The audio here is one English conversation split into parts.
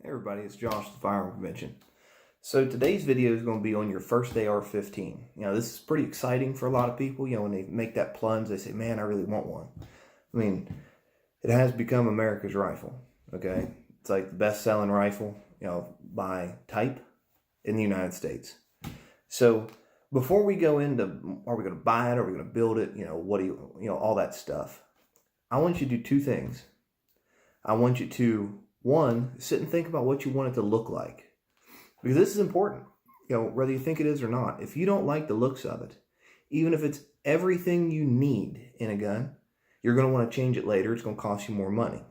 Hey everybody, it's Josh, the Firearm Convention. So today's video is going to be on your first AR-15. This is pretty exciting for a lot of people. When they make that plunge, they say, man, I really want one. I mean, it has become America's rifle, okay? It's like the best-selling rifle, by type in the United States. So before we go into, are we going to buy it? Are we going to build it? What do you, all that stuff. I want you to do two things. I want you to, one, sit and think about what you want it to look like. Because this is important, whether you think it is or not. If you don't like the looks of it, even if it's everything you need in a gun, you're going to want to change it later. It's going to cost you more money.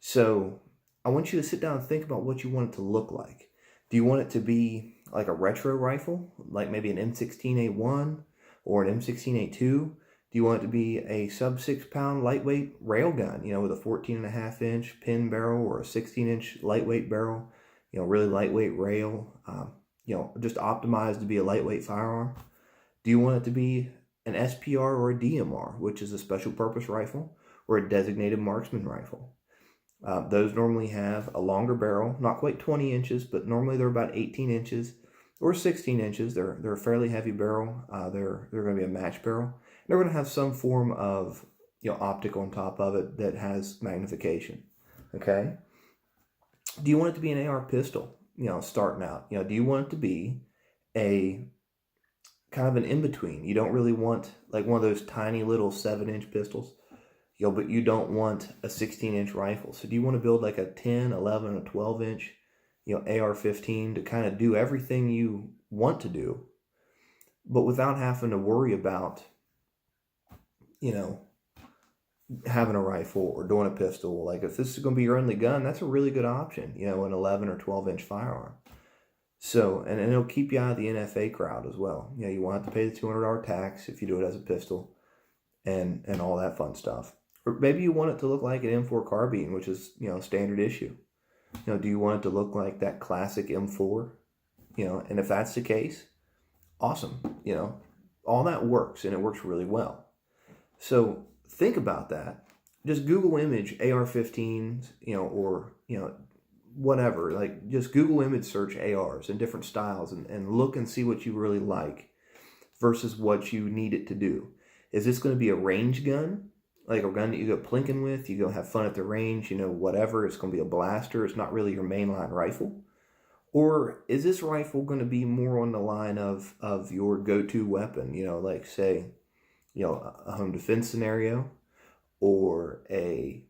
So I want you to sit down and think about what you want it to look like. Do you want it to be like a retro rifle, like maybe an M16A1 or an M16A2? Do you want it to be a sub 6 pound lightweight rail gun, with a 14.5 inch pin barrel or a 16-inch lightweight barrel, really lightweight rail, just optimized to be a lightweight firearm? Do you want it to be an SPR or a DMR, which is a special purpose rifle, or a designated marksman rifle? Those normally have a longer barrel, not quite 20 inches, but normally they're about 18 inches or 16 inches. They're a fairly heavy barrel. They're going to be a match barrel. They're going to have some form of optic on top of it that has magnification. Okay. Do you want it to be an AR pistol? Starting out. Do you want it to be a kind of an in between? You don't really want like one of those tiny little 7-inch pistols. But you don't want a 16-inch rifle. So do you want to build like a 10, 11, or 12-inch, AR-15 to kind of do everything you want to do, but without having to worry about, having a rifle or doing a pistol? Like if this is going to be your only gun, that's a really good option, an 11 or 12-inch firearm. So, and it'll keep you out of the NFA crowd as well. You won't have to pay the $200 tax if you do it as a pistol and all that fun stuff. Or maybe you want it to look like an M4 carbine, which is, standard issue. Do you want it to look like that classic M4? And if that's the case, awesome. All that works, and it works really well. So think about that. Just Google image AR-15s, or, whatever. Like just Google image search ARs in different styles and look and see what you really like versus what you need it to do. Is this going to be a range gun? Like a gun that you go plinking with, you go have fun at the range, whatever. It's going to be a blaster. It's not really your mainline rifle. Or is this rifle going to be more on the line of your go-to weapon? Like say, a home defense scenario or a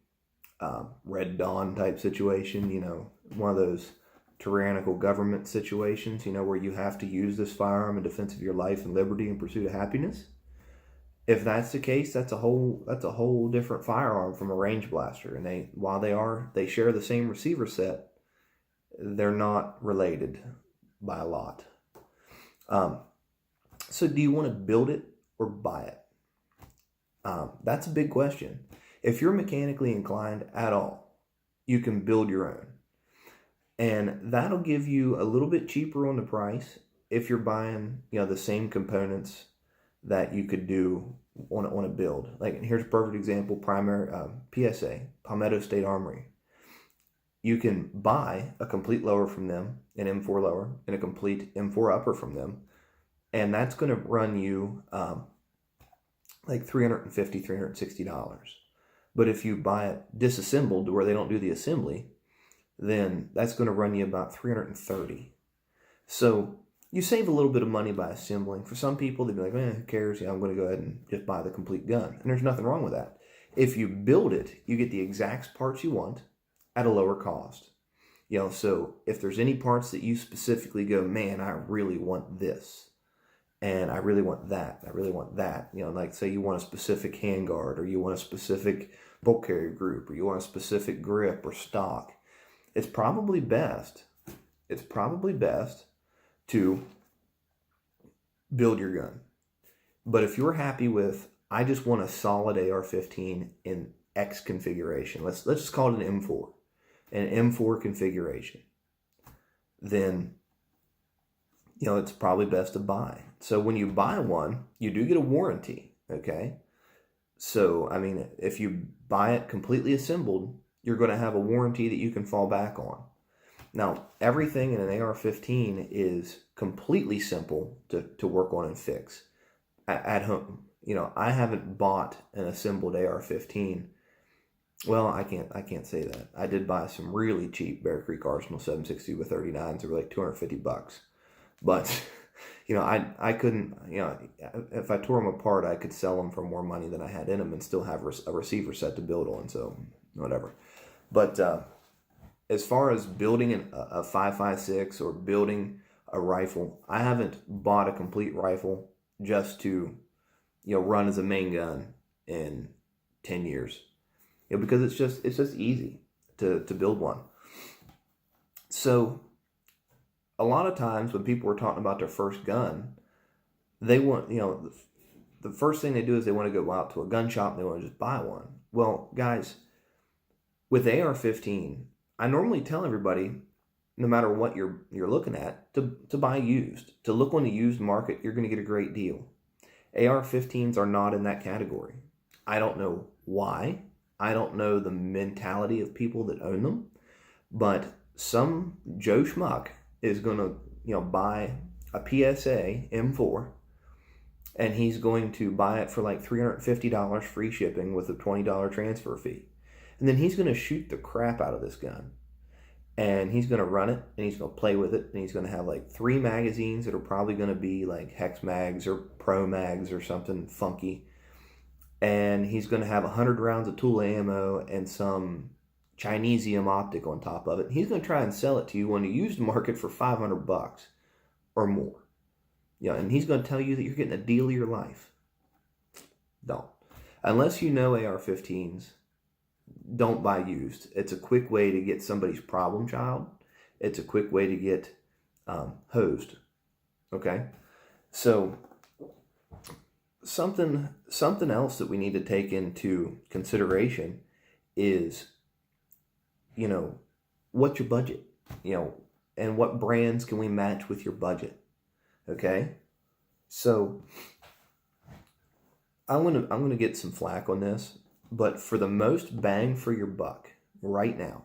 Red Dawn type situation, one of those tyrannical government situations, where you have to use this firearm in defense of your life and liberty in pursuit of happiness. If that's the case, that's a whole different firearm from a range blaster. And while they share the same receiver set, they're not related by a lot. So do you want to build it or buy it? That's a big question. If you're mechanically inclined at all, you can build your own. And that'll give you a little bit cheaper on the price if you're buying, the same components that you could do on a build. Like here's a perfect example: primary PSA, Palmetto State Armory. You can buy a complete lower from them, an M4 lower, and a complete M4 upper from them, and that's going to run you like $350, $360. But if you buy it disassembled to where they don't do the assembly, then that's going to run you about $330. So you save a little bit of money by assembling. For some people, they'd be like, who cares? I'm going to go ahead and just buy the complete gun. And there's nothing wrong with that. If you build it, you get the exact parts you want at a lower cost. So if there's any parts that you specifically go, man, I really want this, and I really want that, I really want that. Like say you want a specific handguard, or you want a specific bolt carrier group, or you want a specific grip or stock. It's probably best to build your gun. But if you're happy with, I just want a solid AR-15 in X configuration, let's just call it an M4 configuration, then it's probably best to buy. So when you buy one, you do get a warranty, okay? So I mean, if you buy it completely assembled, you're going to have a warranty that you can fall back on. Now, everything in an AR-15 is completely simple to work on and fix at home. I haven't bought an assembled AR-15. Well, I can't say that. I did buy some really cheap Bear Creek Arsenal 760 with 39s. They were like $250. But, I couldn't, if I tore them apart, I could sell them for more money than I had in them and still have a receiver set to build on. So, whatever. But as far as building a 5.56 or building a rifle, I haven't bought a complete rifle just to, run as a main gun in 10 years. Because it's just easy to build one. So a lot of times when people are talking about their first gun, they want, the first thing they do is they want to go out to a gun shop and they want to just buy one. Well, guys, with AR-15, I normally tell everybody, no matter what you're looking at, to buy used. To look on the used market, you're going to get a great deal. AR-15s are not in that category. I don't know why. I don't know the mentality of people that own them, but some Joe Schmuck is going to, buy a PSA M4, and he's going to buy it for like $350 free shipping with a $20 transfer fee. And then he's going to shoot the crap out of this gun. And he's going to run it, and he's going to play with it, and he's going to have like 3 magazines that are probably going to be like hex mags or pro mags or something funky. And he's going to have 100 rounds of tool ammo and some Chinesium optic on top of it. He's going to try and sell it to you on the used market for $500 or more. And he's going to tell you that you're getting a deal of your life. Don't. Unless you know AR-15s, don't buy used. It's a quick way to get somebody's problem child. It's a quick way to get hosed. Okay? So something else that we need to take into consideration is, what's your budget? And what brands can we match with your budget? Okay? So I'm gonna get some flack on this, but for the most bang for your buck right now,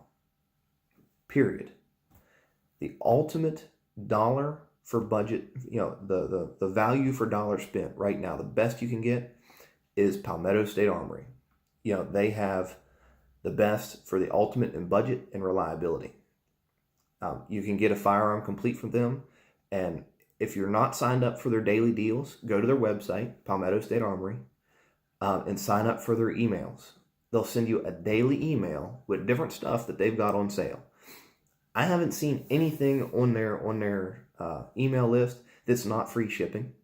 period, the ultimate dollar for budget, the value for dollar spent right now, the best you can get is Palmetto State Armory. They have the best for the ultimate in budget and reliability. You can get a firearm complete from them, and if you're not signed up for their daily deals, go to their website, Palmetto State Armory, and sign up for their emails. They'll send you a daily email with different stuff that they've got on sale. I haven't seen anything on their email list that's not free shipping.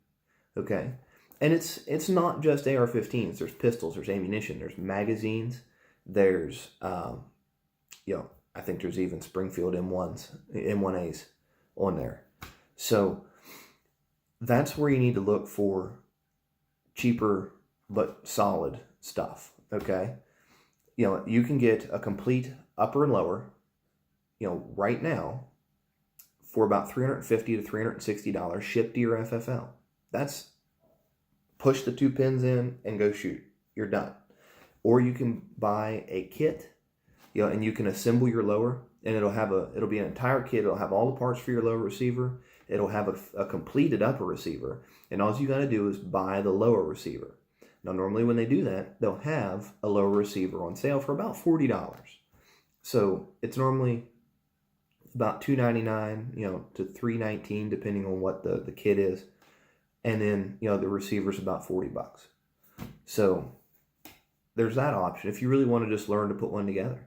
Okay, and it's not just AR-15s. There's pistols, there's ammunition, there's magazines, there's I think there's even Springfield M1As on there. So that's where you need to look for cheaper but solid stuff. Okay, you can get a complete upper and lower, right now for about $350 to $360 shipped to your FFL. That's push the 2 pins in and go shoot. You're done. Or you can buy a kit, and you can assemble your lower, and it'll be an entire kit. It'll have all the parts for your lower receiver. It'll have a completed upper receiver, and all you got to do is buy the lower receiver. Now, normally when they do that, they'll have a lower receiver on sale for about $40. So it's normally about $299, to $319, depending on what the kit is. And then, the receiver's about $40. So there's that option if you really want to just learn to put one together.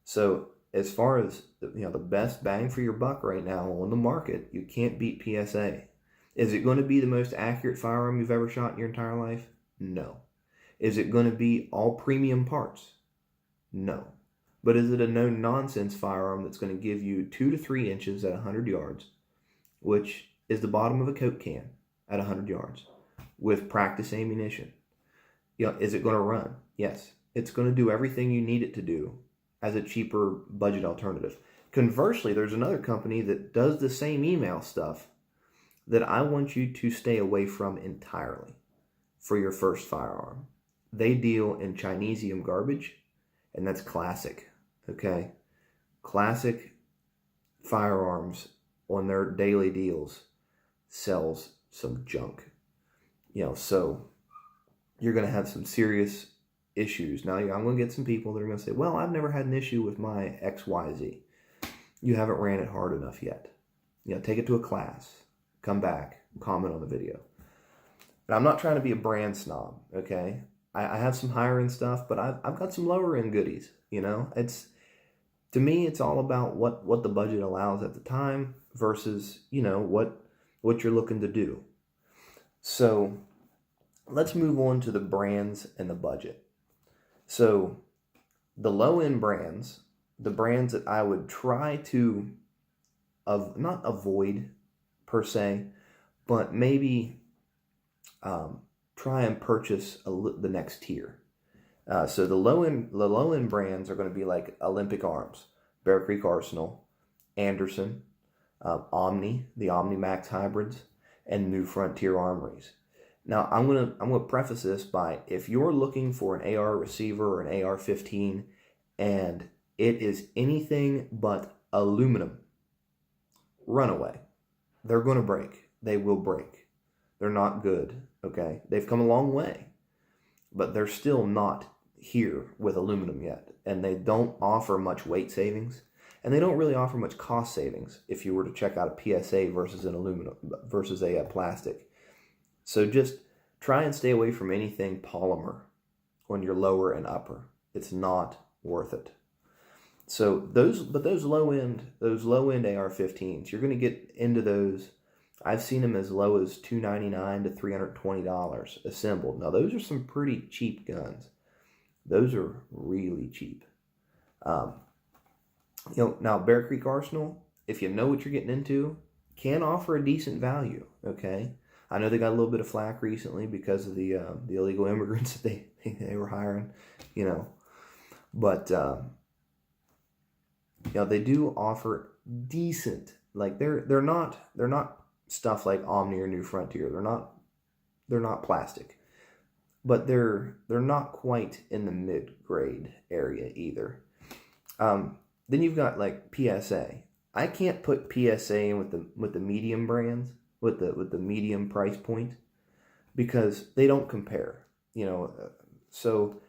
So as far as, the best bang for your buck right now on the market, you can't beat PSA. Is it going to be the most accurate firearm you've ever shot in your entire life? No. Is it going to be all premium parts? No. But is it a no-nonsense firearm that's going to give you 2 to 3 inches at 100 yards, which is the bottom of a Coke can at 100 yards, with practice ammunition? Is it going to run? Yes. It's going to do everything you need it to do as a cheaper budget alternative. Conversely, there's another company that does the same email stuff that I want you to stay away from entirely for your first firearm. They deal in Chinesium garbage, and that's classic. okay? Classic Firearms on their daily deals sells some junk, so you're going to have some serious issues. Now, I'm going to get some people that are going to say, well, I've never had an issue with my XYZ. You haven't ran it hard enough yet. Take it to a class, come back, comment on the video. And I'm not trying to be a brand snob, okay? I have some higher end stuff, but I've got some lower end goodies, It's, to me, it's all about what the budget allows at the time versus, what you're looking to do. So let's move on to the brands and the budget. So the low-end brands, the brands that I would try to not avoid per se, but maybe try and purchase the next tier. So the low end brands are going to be like Olympic Arms, Bear Creek Arsenal, Anderson, Omni, the Omni Max hybrids, and New Frontier Armories. Now I'm gonna preface this by, if you're looking for an AR receiver or an AR-15 and it is anything but aluminum, run away. They're going to break. They will break. They're not good, okay? They've come a long way, but they're still not here with aluminum yet, and they don't offer much weight savings, and they don't really offer much cost savings if you were to check out a PSA versus an aluminum versus a plastic. So just try and stay away from anything polymer on your lower and upper. It's not worth it. So those low end AR-15s, you're going to get into those. I've seen them as low as $299 to $320 assembled. Now those are some pretty cheap guns. Those are really cheap. Now Bear Creek Arsenal, if you know what you're getting into, can offer a decent value. Okay, I know they got a little bit of flack recently because of the illegal immigrants that they were hiring, but they do offer decent. Like they're not stuff like Omni or New Frontier. They're not plastic, but they're not quite in the mid-grade area either. Then you've got like PSA. I can't put PSA in with the medium brands, with the medium price point, because they don't compare. So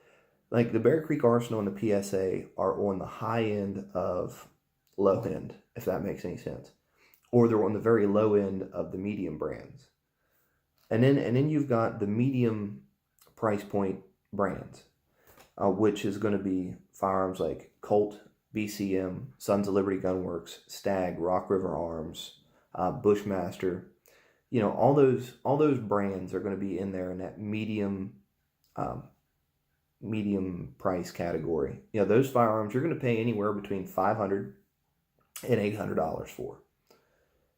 like the Bear Creek Arsenal and the PSA are on the high end of low end, if that makes any sense, or they're on the very low end of the medium brands. And then you've got the medium price point brands, which is going to be firearms like Colt, BCM, Sons of Liberty Gunworks, Stag, Rock River Arms, Bushmaster. All those brands are going to be in there in that medium price category. Those firearms you're going to pay anywhere between $500 and $800 for.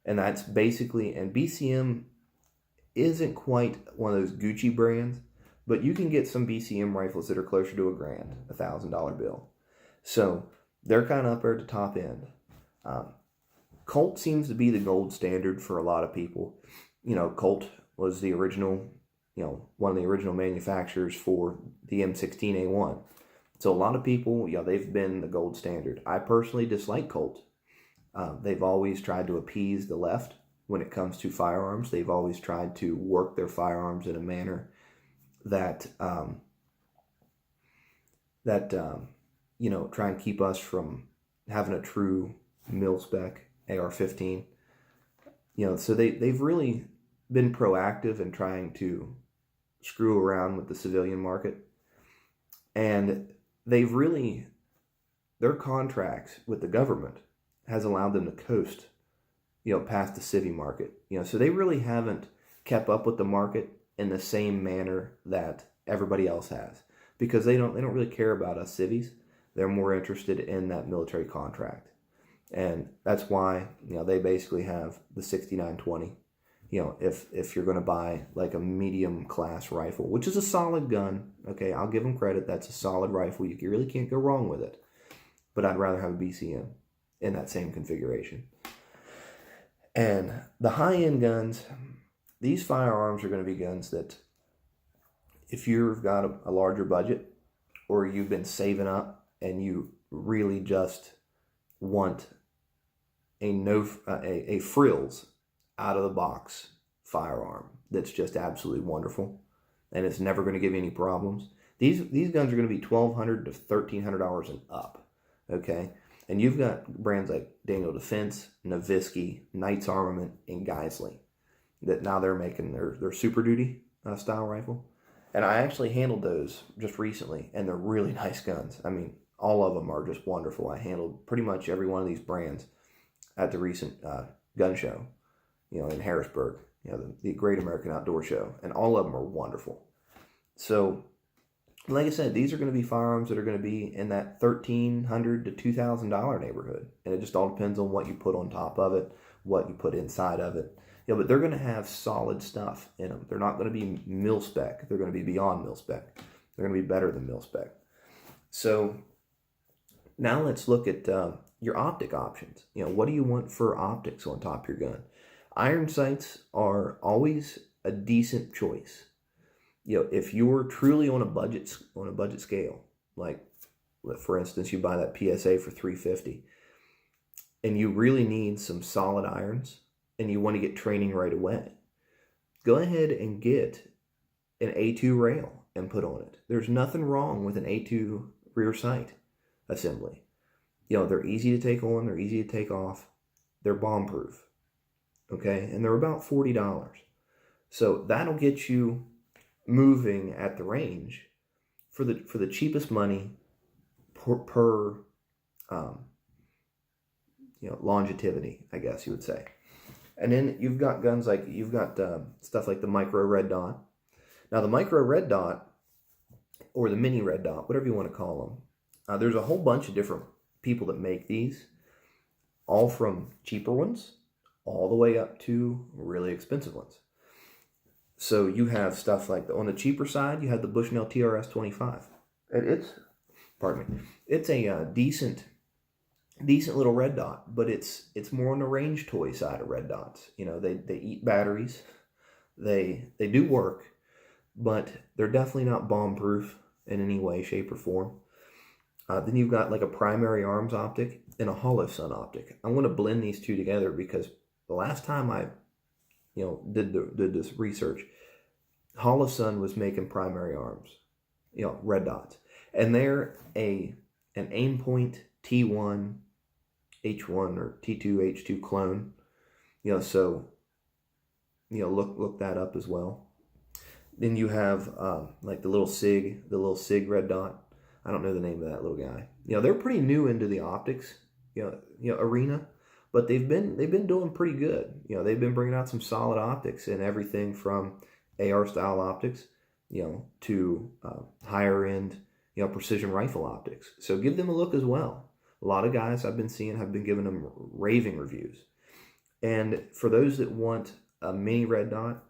And that's basically, and BCM isn't quite one of those Gucci brands, but you can get some BCM rifles that are closer to $1,000, $1,000 bill. So they're kind of up there at the top end. Colt seems to be the gold standard for a lot of people. Colt was the original, one of the original manufacturers for the M16A1. So a lot of people, they've been the gold standard. I personally dislike Colt. They've always tried to appease the left when it comes to firearms. They've always tried to work their firearms in a manner that try and keep us from having a true mil-spec AR-15. So they've really been proactive in trying to screw around with the civilian market. And their contracts with the government has allowed them to coast, past the civvy market. So they really haven't kept up with the market in the same manner that everybody else has, because they don't really care about us civvies. They're more interested in that military contract. And that's why, they basically have the 6920. If you're going to buy like a medium class rifle, which is a solid gun, okay, I'll give them credit. That's a solid rifle. You really can't go wrong with it. But I'd rather have a BCM in that same configuration. And the high-end guns, these firearms are going to be guns that, if you've got a larger budget, or you've been saving up and you really just want a frills out of the box firearm that's just absolutely wonderful, and it's never going to give you any problems. These guns are going to be $1,200 to $1,300 and up, okay? And you've got brands like Daniel Defense, Novisky, Knights Armament, and Geisley that now they're making their Super Duty style rifle. And I actually handled those just recently, and they're really nice guns. I mean, all of them are just wonderful. I handled pretty much every one of these brands at the recent gun show, in Harrisburg, the Great American Outdoor Show, and all of them are wonderful. So, like I said, these are going to be firearms that are going to be in that $1,300 to $2,000 neighborhood, and it just all depends on what you put on top of it, what you put inside of it. But they're going to have solid stuff in them. They're not going to be mil spec. They're going to be beyond mil spec. They're going to be better than mil spec. So now let's look at your optic options. What do you want for optics on top of your gun? Iron sights are always a decent choice. If you're truly on a budget scale, like for instance, you buy that PSA for $350, and you really need some solid irons, and you want to get training right away, go ahead and get an A2 rail and put on it. There's nothing wrong with an A2 rear sight assembly. They're easy to take on, they're easy to take off, they're bomb proof, okay? And they're about $40. So that'll get you moving at the range for the cheapest money per longevity, I guess you would say. And then you've got guns like, stuff like the micro red dot. Now the micro red dot, or the mini red dot, whatever you want to call them, there's a whole bunch of different people that make these, all from cheaper ones all the way up to really expensive ones. So you have stuff like, on the cheaper side, you have the Bushnell TRS-25. It's a decent little red dot, but it's more on the range toy side of red dots. They eat batteries, they do work, but they're definitely not bomb proof in any way, shape, or form. Then you've got like a primary arms optic and a hollow sun optic. I'm going to blend these two together because the last time I did this research, Hollow Sun was making primary arms, red dots, and they're an Aimpoint T1 H1 or T2 H2 clone. So look that up as well. Then you have like the little SIG red dot. I don't know the name of that little guy. They're pretty new into the optics arena, but they've been doing pretty good. They've been bringing out some solid optics and everything from AR style optics, to higher end, precision rifle optics. So give them a look as well. A lot of guys I've been seeing have been giving them raving reviews. And for those that want a mini red dot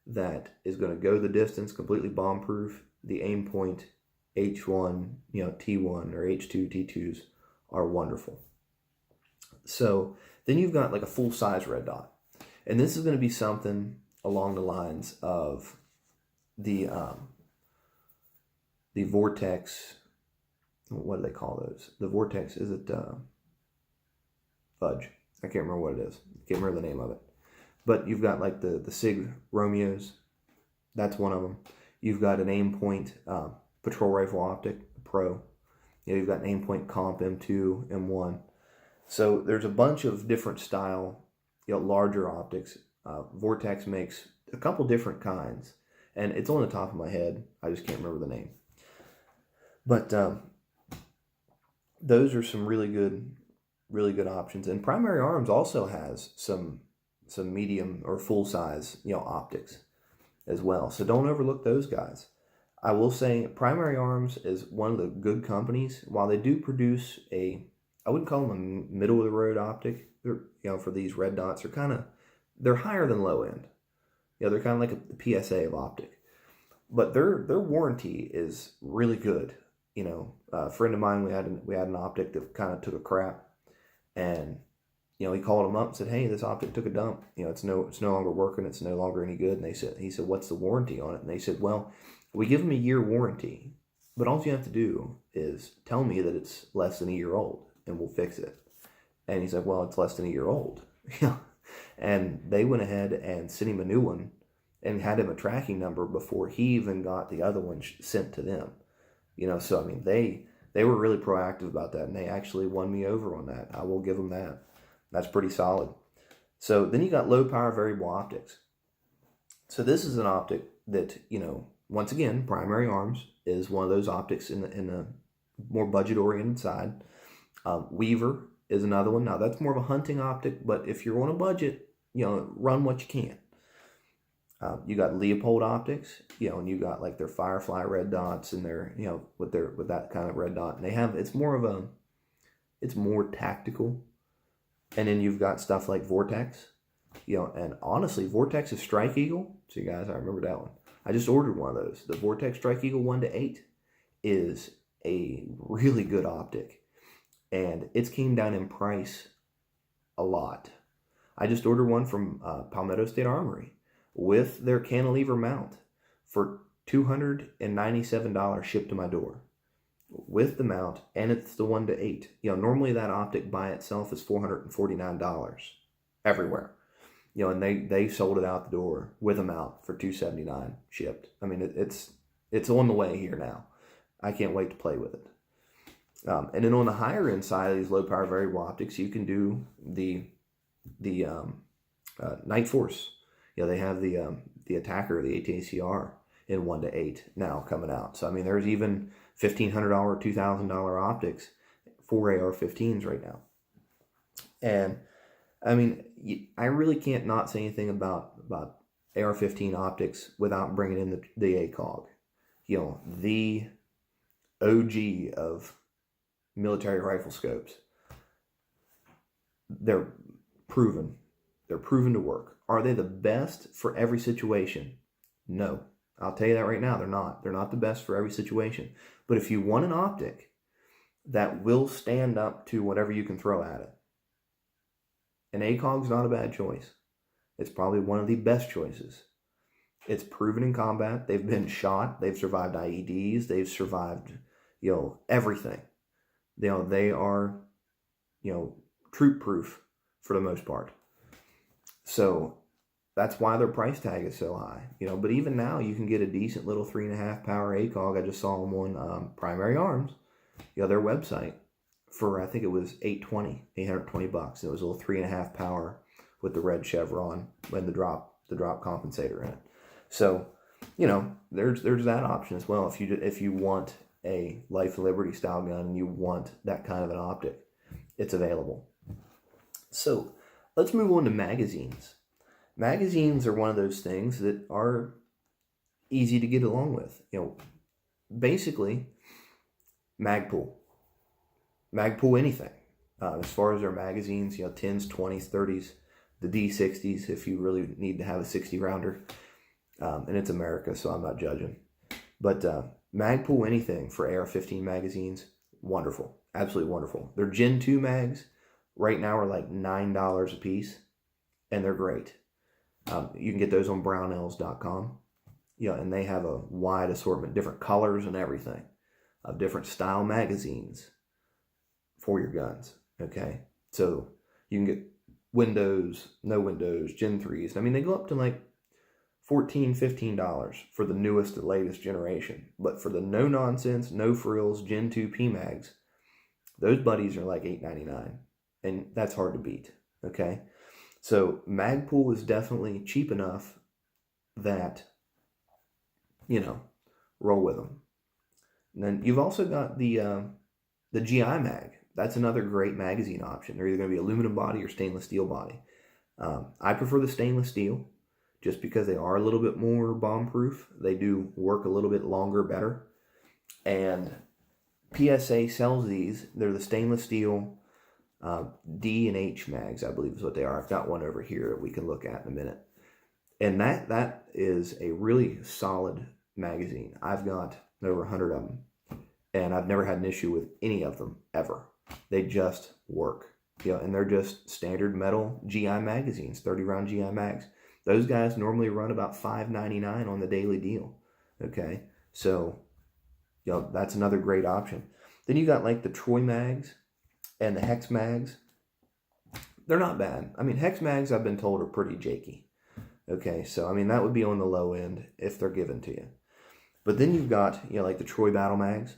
that is going to go the distance, completely bomb proof, the Aimpoint H1, T1 or H2 T2s are wonderful. So then you've got like a full size red dot, and this is going to be something along the lines of the Vortex. What do they call those? The Vortex, is it fudge? I can't remember what it is. I can't remember the name of it. But you've got like the SIG Romeos. That's one of them. You've got an Aimpoint patrol rifle optic, Pro. You've got an Aimpoint Comp M2, M1. So there's a bunch of different style, larger optics. Vortex makes a couple different kinds, and it's on the top of my head. I just can't remember the name. But those are some really good options. And Primary Arms also has some medium or full size, optics as well. So don't overlook those guys. I will say Primary Arms is one of the good companies. While they do produce I wouldn't call them a middle of the road optic. They're, for these red dots, they're higher than low end. They're kind of like a PSA of optic. But their warranty is really good. A friend of mine, we had an optic that kind of took a crap, and he called him up and said, "Hey, this optic took a dump. It's no longer working. It's no longer any good." And he said, "What's the warranty on it?" And they said, "Well, we give them a year warranty, but all you have to do is tell me that it's less than a year old and we'll fix it. And he's like, well, it's less than a year old. And they went ahead and sent him a new one and had him a tracking number before he even got the other one sent to them. So I mean, they were really proactive about that, and they actually won me over on that. I will give them that. That's pretty solid. So then you got low power variable optics. So this is an optic that, once again, primary arms is one of those optics in the more budget oriented side. Weaver is another one. Now that's more of a hunting optic, but if you're on a budget, run what you can. You got Leopold optics, and you got like their Firefly red dots and their, with that kind of red dot. And they have, it's more tactical. And then you've got stuff like Vortex, and honestly, Vortex is Strike Eagle. So you guys, I remember that one. I just ordered one of those. The Vortex Strike Eagle 1-8 is a really good optic, and it's came down in price a lot. I just ordered one from Palmetto State Armory with their cantilever mount for $297 shipped to my door with the mount, and it's the 1-8. Normally that optic by itself is $449 everywhere. And they sold it out the door with a mount for $279 shipped. I mean, it's on the way here now. I can't wait to play with it. And then on the higher end side of these low power variable optics, you can do the Night Force. They have the Attacker, the ATACR in 1-8 now coming out. So I mean, there's even $1,500, $2,000 optics for AR-15s right now. And I mean, I really can't not say anything about AR-15 optics without bringing in the ACOG. The OG of military rifle scopes. They're proven. They're proven to work. Are they the best for every situation? No. I'll tell you that right now. They're not. They're not the best for every situation. But if you want an optic that will stand up to whatever you can throw at it, an ACOG's not a bad choice. It's probably one of the best choices. It's proven in combat. They've been shot. They've survived IEDs. They've survived, everything. They are, troop proof for the most part. So that's why their price tag is so high. But even now you can get a decent little 3.5 power ACOG. I just saw them on Primary Arms, their website, for I think it was $820. It was a little 3.5 power with the red chevron and the drop compensator in it. So, there's that option as well. If you want a Life and Liberty style gun and you want that kind of an optic, it's available. So let's move on to magazines. Magazines are one of those things that are easy to get along with. Basically, Magpul anything. As far as their magazines, 10s, 20s, 30s, the D60s if you really need to have a 60 rounder. And it's America, so I'm not judging. But Magpul anything for AR-15 magazines, wonderful. Absolutely wonderful. Their Gen 2 mags right now are like $9 a piece, and they're great. You can get those on brownells.com. And they have a wide assortment, different colors and everything, of different style magazines for your guns. Okay, so you can get windows, no windows, Gen 3s. I mean, they go up to like $14, $15 for the newest and latest generation. But for the no nonsense, no frills Gen 2 PMags, those buddies are like $8.99, and that's hard to beat. Okay, so Magpul is definitely cheap enough that roll with them. And then you've also got the GI mag. That's another great magazine option. They're either going to be aluminum body or stainless steel body. I prefer the stainless steel just because they are a little bit more bomb proof. They do work a little bit longer, better. And PSA sells these. They're the stainless steel D and H mags, I believe is what they are. I've got one over here that we can look at in a minute. And that is a really solid magazine. I've got over 100 of them, and I've never had an issue with any of them ever. They just work. And they're just standard metal GI magazines, 30 round GI mags. Those guys normally run about $5.99 on the daily deal. Okay, so That's another great option. Then you got like the Troy mags and the hex mags. They're not bad. I mean, hex mags, I've been told, are pretty jakey. Okay, so I mean, that would be on the low end if they're given to you. But then you've got, like the Troy battle mags.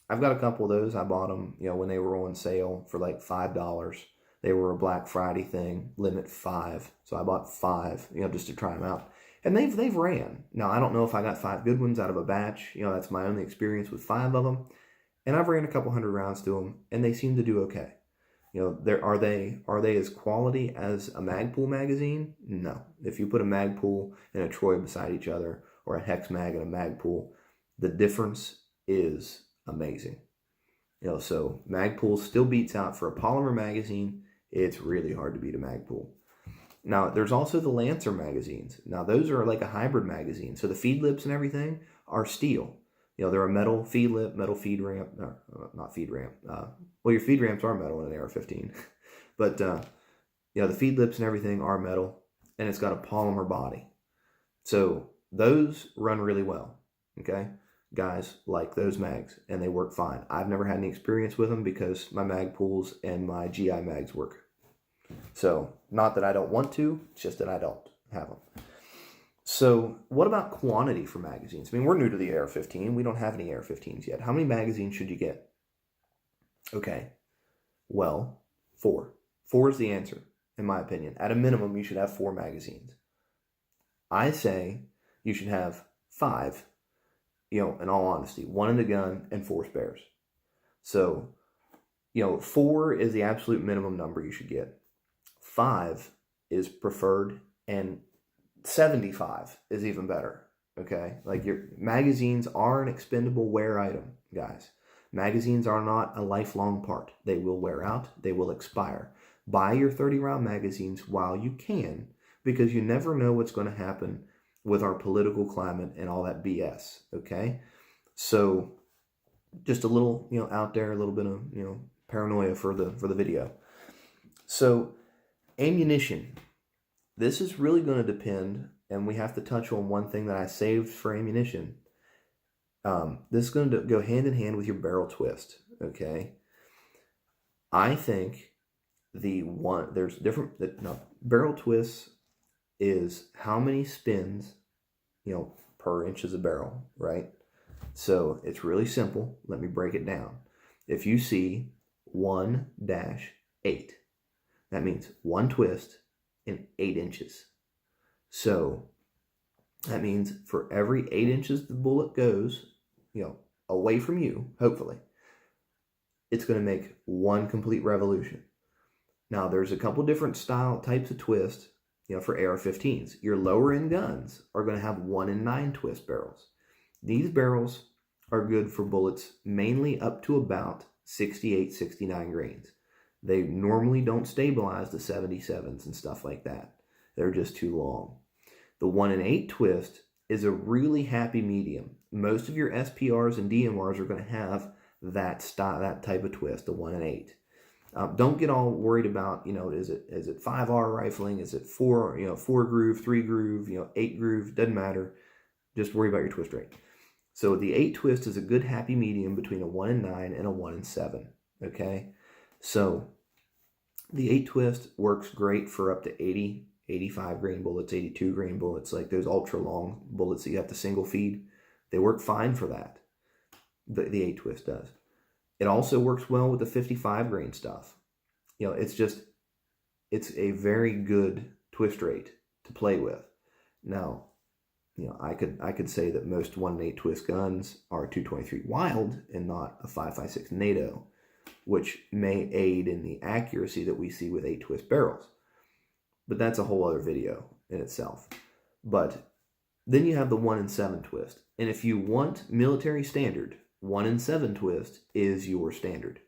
I've got a couple of those. I bought them, when they were on sale for like $5. They were a Black Friday thing, limit 5. So I bought 5, just to try them out. And they've ran. Now, I don't know if I got 5 good ones out of a batch. That's my only experience with 5 of them. And I've ran a couple hundred rounds to them, and they seem to do okay. Are they as quality as a Magpul magazine? No. If you put a Magpul and a Troy beside each other, or a Hex Mag and a Magpul, the difference is amazing. So Magpul still beats out for a polymer magazine. It's really hard to beat a Magpul. Now, there's also the Lancer magazines. Now, those are like a hybrid magazine. So the feed lips and everything are steel. They're a metal feed lip, metal feed ramp. Not feed ramp. Well, your feed ramps are metal in an AR-15. But, the feed lips and everything are metal. And it's got a polymer body. So those run really well. Okay? Guys like those mags. And they work fine. I've never had any experience with them because my Magpuls and my GI mags work. So, not that I don't want to, it's just that I don't have them. So, what about quantity for magazines? I mean, we're new to the AR-15. We don't have any AR-15s yet. How many magazines should you get? Okay. Well, 4. 4 is the answer, in my opinion. At a minimum, you should have 4 magazines. I say you should have 5, in all honesty. 1 in the gun and 4 spares. So, 4 is the absolute minimum number you should get. 5 is preferred, and 75 is even better, okay? Like, your magazines are an expendable wear item, guys. Magazines are not a lifelong part. They will wear out. They will expire. Buy your 30-round magazines while you can, because you never know what's going to happen with our political climate and all that BS, okay? So, just a little, out there, a little bit of, paranoia for the video. So, ammunition. This is really going to depend, and we have to touch on one thing that I saved for ammunition. This is going to go hand in hand with your barrel twist, okay? I think barrel twists is how many spins, per inches of barrel, right? So it's really simple. Let me break it down. If you see 1-8, that means 1 twist in 8 inches. So that means for every 8 inches the bullet goes, away from you, hopefully, it's going to make 1 complete revolution. Now, there's a couple different types of twist, for AR-15s. Your lower end guns are going to have 1-9 twist barrels. These barrels are good for bullets mainly up to about 68, 69 grains. They normally don't stabilize to 77s and stuff like that. They're just too long. The 1-8 twist is a really happy medium. Most of your SPRs and DMRs are going to have that type of twist, the 1-8. Don't get all worried about, is it 5R rifling? Is it 4 groove, 3 groove, 8 groove? Doesn't matter. Just worry about your twist rate. So the 8 twist is a good happy medium between a 1-9 and a 1-7. Okay, so the 8 twist works great for up to 80, 85 grain bullets, 82 grain bullets, like those ultra long bullets that you have to single feed. They work fine for that. The 8 twist does. It also works well with the 55 grain stuff. It's a very good twist rate to play with. Now, I could say that most 1-8 twist guns are 223 Wild and not a 5.56 NATO, which may aid in the accuracy that we see with 8 twist barrels. But that's a whole other video in itself. But then you have the 1-7 twist. And if you want military standard, 1-7 twist is your standard.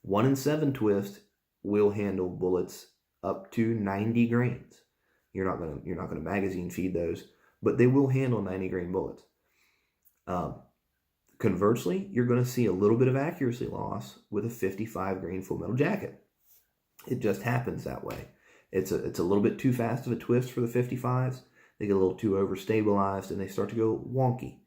1-7 twist will handle bullets up to 90 grains. You're not gonna magazine feed those, but they will handle 90 grain bullets. Conversely, you're going to see a little bit of accuracy loss with a 55 grain full metal jacket. It just happens that way. It's a little bit too fast of a twist for the 55s. They get a little too overstabilized and they start to go wonky.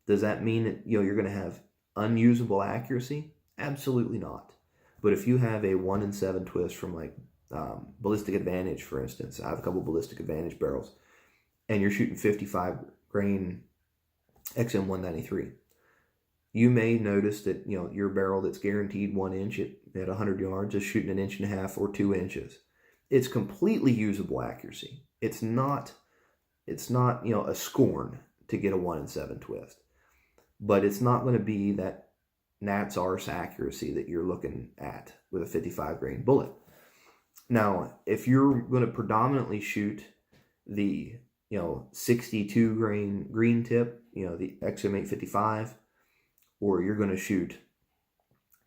Does that mean that you're going to have unusable accuracy? Absolutely not. But if you have a 1 in 7 twist from like Ballistic Advantage, for instance, I have a couple Ballistic Advantage barrels, and you're shooting 55 grain XM193, you may notice that, you know, your barrel that's guaranteed 1 inch at 100 yards is shooting 1.5 inches or 2 inches. It's completely usable accuracy. It's not, you know, a scorn to get a 1 in 7 twist, but it's not going to be that Nat's arse accuracy that you're looking at with a 55 grain bullet. Now, if you're going to predominantly shoot the, you know, 62 grain green tip, you know, the XM855, or you're going to shoot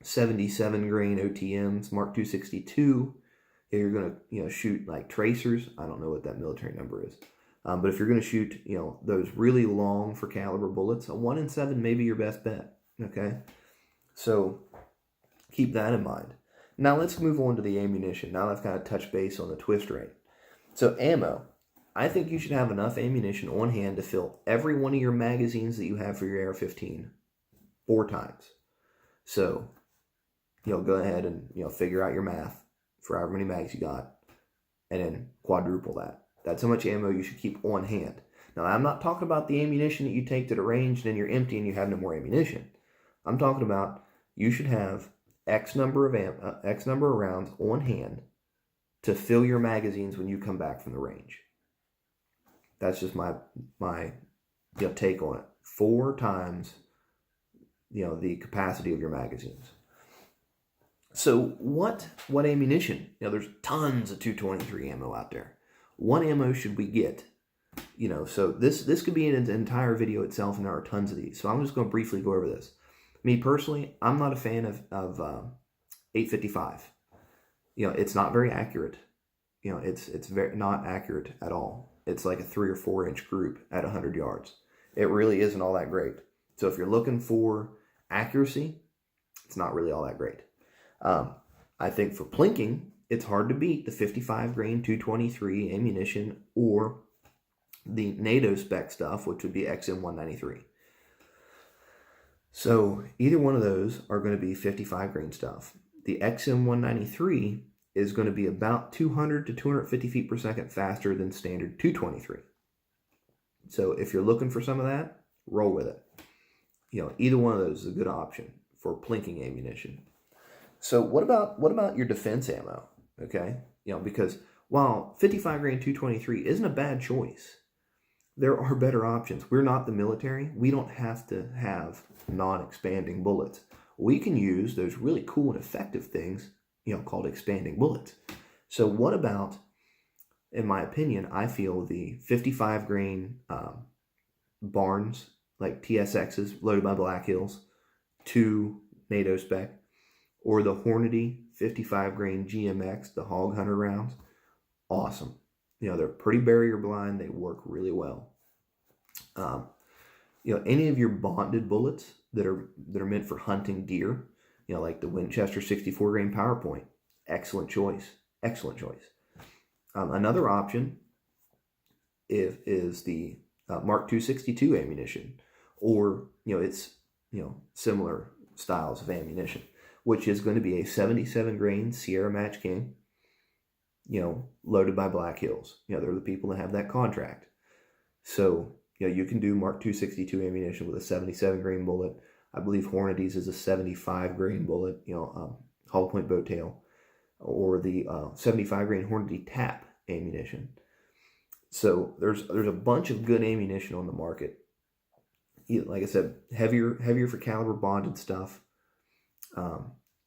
77 grain OTMs, Mark 262, you're going to, you know, shoot like tracers. I don't know what that military number is. But if you're going to shoot, you know, those really long for caliber bullets, a 1 in 7 may be your best bet. Okay. So keep that in mind. Now let's move on to the ammunition. Now I've kind of touched base on the twist rate. So ammo, I think you should have enough ammunition on hand to fill every one of your magazines that you have for your AR-15 4 times. So, you know, go ahead and, you know, figure out your math for however many mags you got, and then quadruple that. That's how much ammo you should keep on hand. Now, I'm not talking about the ammunition that you take to the range and then you're empty and you have no more ammunition. I'm talking about you should have X number of rounds on hand to fill your magazines when you come back from the range. That's just my you know, take on it. 4 times, you know, the capacity of your magazines. So what ammunition? You know, there's tons of 223 ammo out there. What ammo should we get? You know, so this could be an entire video itself, and there are tons of these. So I'm just going to briefly go over this. Me personally, I'm not a fan of 855. You know, it's not very accurate. You know, it's very not accurate at all. It's like a 3 or 4 inch group at 100 yards. It really isn't all that great. So if you're looking for accuracy, it's not really all that great. I think for plinking, it's hard to beat the 55 grain 223 ammunition or the NATO spec stuff, which would be XM193. So either one of those are going to be 55 grain stuff. The XM193 is going to be about 200 to 250 feet per second faster than standard 223. So if you're looking for some of that, roll with it. You know, either one of those is a good option for plinking ammunition. So what about your defense ammo? Okay, you know, because while 55 grain 223 isn't a bad choice, there are better options. We're not the military. We don't have to have non-expanding bullets. We can use those really cool and effective things, you know, called expanding bullets. So what about, in my opinion, I feel the 55 grain Barnes, like TSXs, loaded by Black Hills, 2 NATO spec, or the Hornady 55 grain GMX, the Hog Hunter rounds. Awesome. You know, they're pretty barrier blind. They work really well. You know, any of your bonded bullets that are meant for hunting deer, you know, like the Winchester 64 grain PowerPoint, excellent choice. Excellent choice. Another option is the Mark 262 ammunition, or, you know, it's, you know, similar styles of ammunition, which is going to be a 77 grain Sierra Match King, you know, loaded by Black Hills. You know, they're the people that have that contract. So, you know, you can do Mark 262 ammunition with a 77 grain bullet. I believe Hornady's is a 75 grain bullet, you know, hollow point boat tail, or the 75 grain Hornady tap ammunition. So there's a bunch of good ammunition on the market. Like I said, heavier for caliber bonded stuff.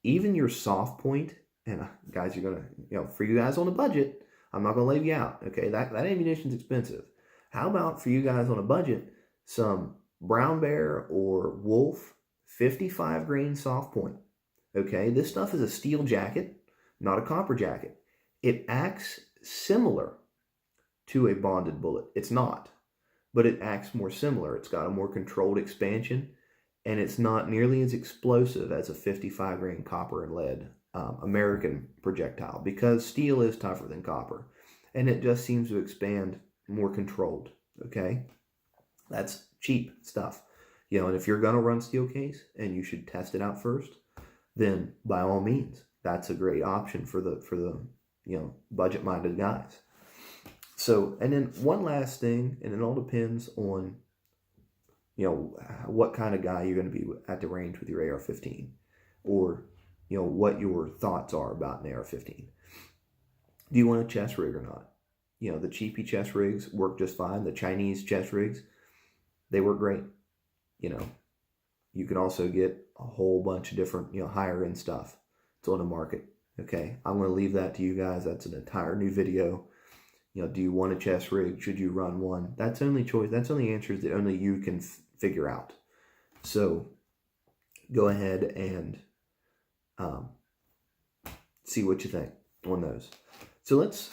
Even your soft point, and guys, you're gonna, you know, for you guys on a budget, I'm not gonna leave you out. Okay, that ammunition's expensive. How about for you guys on a budget, some Brown Bear or Wolf 55 grain soft point? Okay, this stuff is a steel jacket, not a copper jacket. It acts similar to a bonded bullet. It's not, but it acts more similar. It's got a more controlled expansion, and it's not nearly as explosive as a 55 grain copper and lead American projectile, because steel is tougher than copper, and it just seems to expand more controlled. Okay, that's cheap stuff. You know, and if you're going to run steel case and you should test it out first, then by all means, that's a great option for the you know, budget-minded guys. So, and then one last thing, and it all depends on, you know, what kind of guy you're going to be at the range with your AR-15, or, you know, what your thoughts are about an AR-15. Do you want a chest rig or not? You know, the cheapy chest rigs work just fine. The Chinese chest rigs, they work great. You know, you can also get a whole bunch of different, you know, higher end stuff. It's on the market. Okay, I'm going to leave that to you guys. That's an entire new video. You know, do you want a chest rig? Should you run one? That's only choice. That's only answers that only you can figure out. So go ahead and see what you think on those. So let's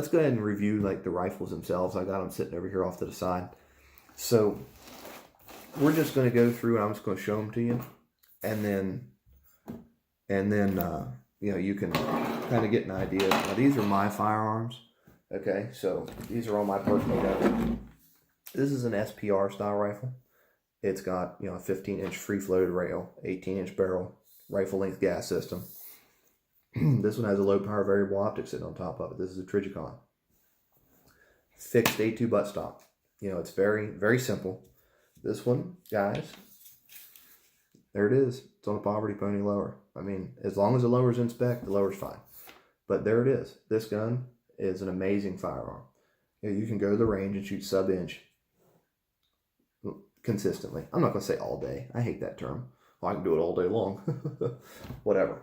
go ahead and review like the rifles themselves. I got them sitting over here off to the side. So we're just going to go through and I'm just going to show them to you, and then you know, you can kind of get an idea. Now, these are my firearms. Okay, so these are all my personal guns. This is an SPR style rifle. It's got, you know, a 15-inch free-floated rail, 18-inch barrel, rifle length gas system. This one has a low power variable optic sitting on top of it. This is a Trigicon. Fixed A2 buttstock. You know, it's very, very simple. This one, guys, there it is. It's on a Poverty Pony lower. I mean, as long as the lower's in spec, the lower's fine. But there it is. This gun is an amazing firearm. You know, you can go to the range and shoot sub-inch consistently. I'm not going to say all day. I hate that term. Well, I can do it all day long. Whatever.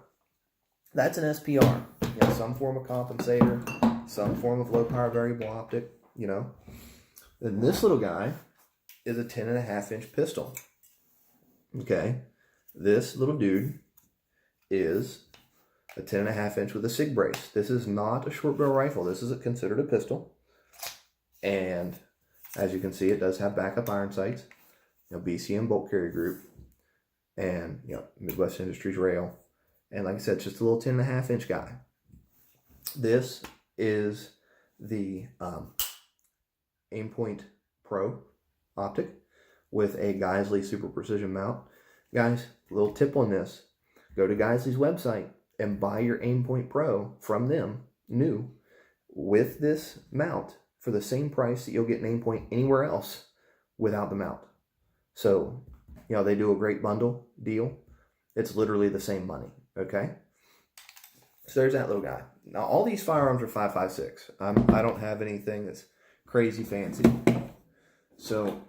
That's an SPR. You know, some form of compensator, some form of low power variable optic, you know. And this little guy is a 10.5-inch pistol. Okay. This little dude is a 10.5-inch with a SIG brace. This is not a short barrel rifle. This is considered a pistol. And as you can see, it does have backup iron sights, you know, BCM bolt carrier group, and, you know, Midwest Industries rail. And like I said, it's just a little 10.5-inch guy. This is the Aimpoint Pro optic with a Geisley Super Precision mount. Guys, a little tip on this. Go to Geisley's website and buy your Aimpoint Pro from them, new, with this mount for the same price that you'll get an Aimpoint anywhere else without the mount. So, you know, they do a great bundle deal. It's literally the same money, okay? So there's that little guy. Now, all these firearms are 5.56. I don't have anything that's crazy fancy. So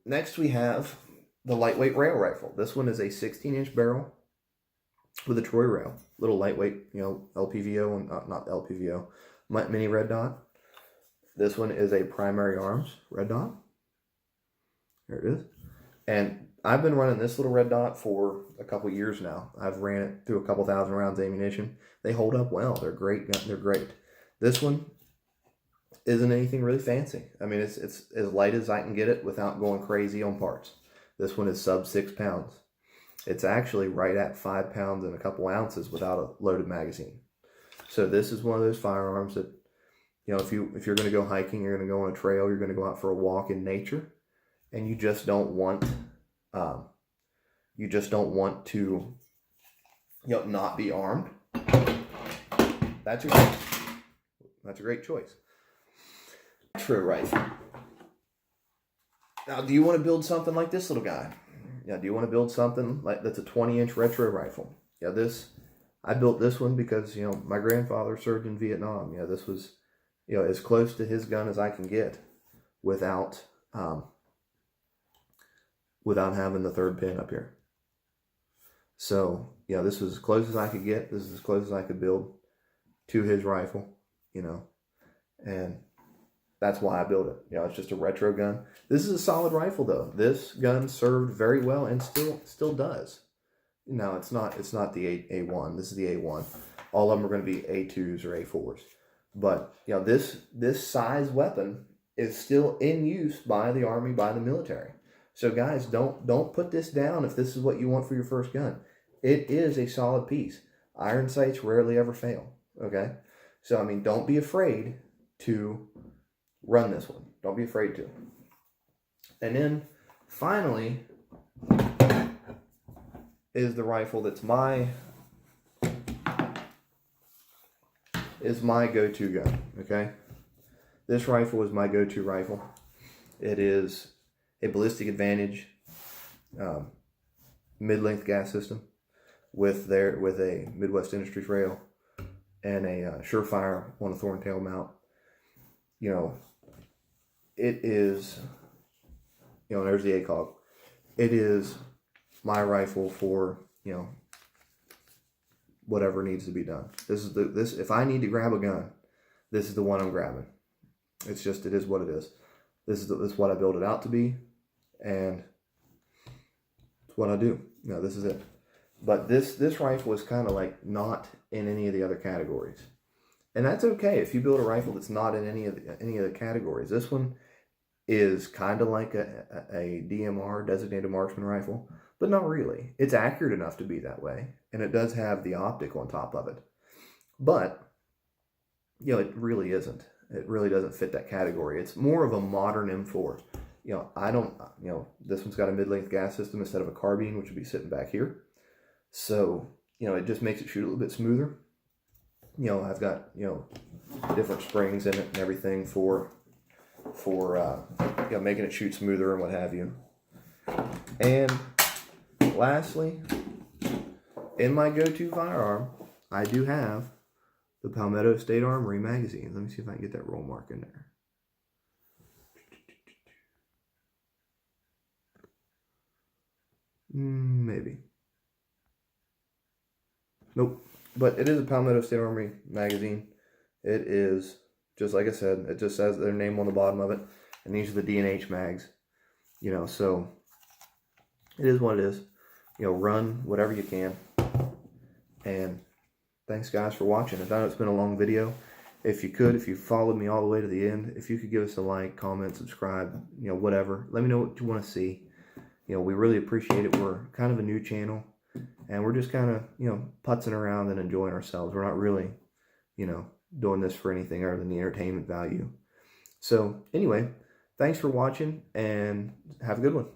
next we have the lightweight rail rifle. This one is a 16-inch barrel with a Troy rail. Little lightweight, you know, LPVO, and not LPVO, mini red dot. This one is a primary arms red dot. There it is. And I've been running this little red dot for a couple years now. I've ran it through a couple thousand rounds of ammunition. They hold up well. They're great. They're great. This one isn't anything really fancy. I mean, it's as light as I can get it without going crazy on parts. This one is sub 6 pounds. It's actually right at 5 pounds and a couple ounces without a loaded magazine. So this is one of those firearms that, you know, if you're going to go hiking, you're going to go on a trail, you're going to go out for a walk in nature, and you just don't want to, you know, not be armed. That's a great choice. True rifle. Now, do you want to build something like this little guy? Yeah, do you want to build something like that's a 20-inch retro rifle? Yeah, I built this one because, you know, my grandfather served in Vietnam. Yeah, this was, you know, as close to his gun as I can get without having the third pin up here. So, you know, this was as close as I could get. This is as close as I could build to his rifle, you know, and that's why I built it. You know, it's just a retro gun. This is a solid rifle, though. This gun served very well and still does. No, it's not the A1. This is the A1. All of them are going to be A2s or A4s. But, you know, this size weapon is still in use by the Army, by the military. So, guys, don't put this down if this is what you want for your first gun. It is a solid piece. Iron sights rarely ever fail, okay? So, I mean, don't be afraid to run this one. Don't be afraid to. And then, finally, is the rifle that's my go-to gun. Okay, this rifle is my go-to rifle. It is a ballistic advantage mid-length gas system with a Midwest Industries rail and a Surefire on a Thorntail mount. You know, it is, you know, there's the ACOG. It is my rifle for, you know, whatever needs to be done. If I need to grab a gun, this is the one I'm grabbing. It is what it is. This is what I build it out to be, and it's what I do. You know, this is it. But this rifle is kind of like not in any of the other categories. And that's okay if you build a rifle that's not in any of the categories. This one is kind of like a DMR, designated marksman rifle, but not really. It's accurate enough to be that way, and it does have the optic on top of it. But, you know, it really isn't. It really doesn't fit that category. It's more of a modern M4. You know, this one's got a mid-length gas system instead of a carbine, which would be sitting back here. So, you know, it just makes it shoot a little bit smoother. You know, I've got, you know, different springs in it and everything for you know, making it shoot smoother and what have you. And lastly, in my go-to firearm, I do have the Palmetto State Armory magazine. Let me see if I can get that roll mark in there. Maybe. Nope. But it is a Palmetto State Armory magazine. It is, just like I said, it just says their name on the bottom of it. And these are the D&H mags. You know, so it is what it is. You know, run whatever you can. And thanks, guys, for watching. I know it's been a long video. If you followed me all the way to the end, if you could give us a like, comment, subscribe, you know, whatever. Let me know what you want to see. You know, we really appreciate it. We're kind of a new channel. And we're just kind of, you know, putzing around and enjoying ourselves. We're not really, you know, doing this for anything other than the entertainment value. So, anyway, thanks for watching, and have a good one.